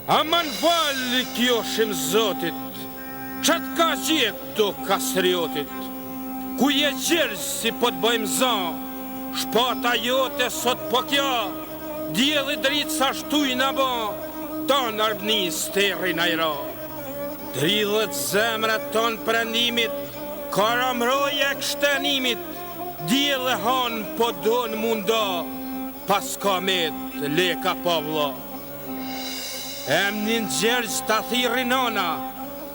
Aman valli kjo shim zotit, qatë ka gjetë të kastriotit, ku je gjerës si po të bëjmë zan, shpata jote sot po kjo, djeli dritë sa shtuj në ba, ta në ardnis të erin ajra. Drilët zemrat ton prendimit, kara mroje kështenimit, djeli han po donë munda, pas kamet leka pavla. Emnin gjergjë të thiri nana,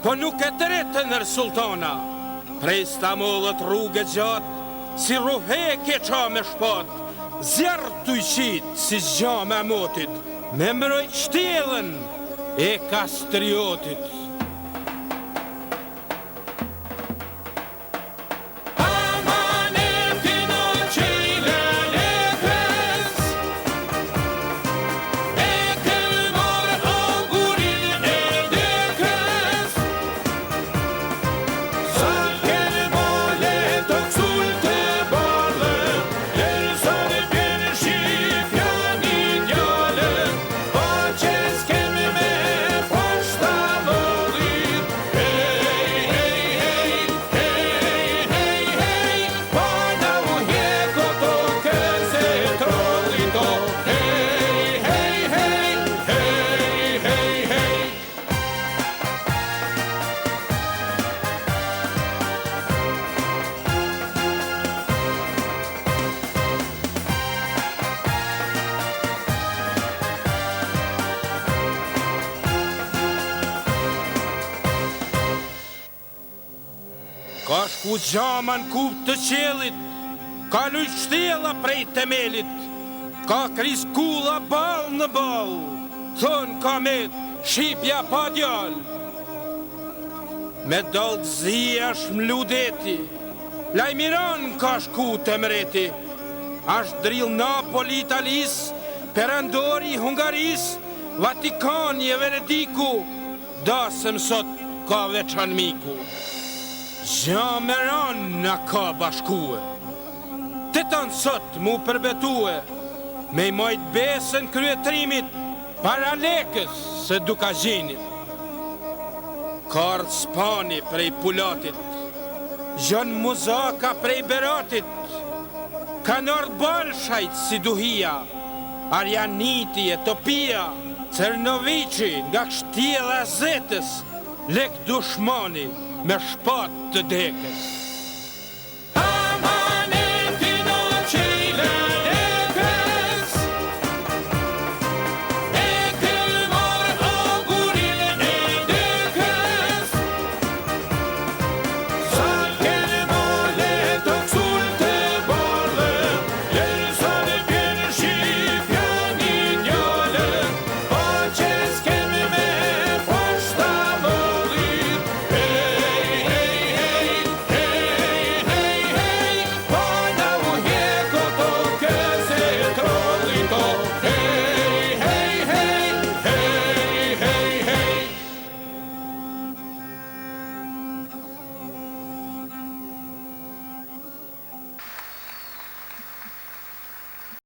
po nuk e të retë nër sultana. Prej stamollët rrugë gjatë, si ruhe ke qa me shpat, zjarë të i qitë si zgja me motit, me mbroj shtjelën e kastriotit. Ka shku gjama në kup të qelit, ka luj shtjela prej temelit, ka kris kula bal në bal, thon kamet shqipja pa djal. Me dallëzia shmludeti, lajmiran ka shku të mreti, ashtë drill Napoli Italis, perandori Hungaris, Vatikani e Venediku, dasëm sot ka veçan miku. Gjameran në ka bashkue, të tanë sot mu përbetue, me i majt besën kryetrimit, para lekës së duka gjinit. Kardë Spani prej Pulatit, Gjon Muzaka prej Beratit, kanë balshajt si duhia, Arjaniti e Topia, Cernovici nga Kështjela Zetës, lek dushmani me shpat të dekës.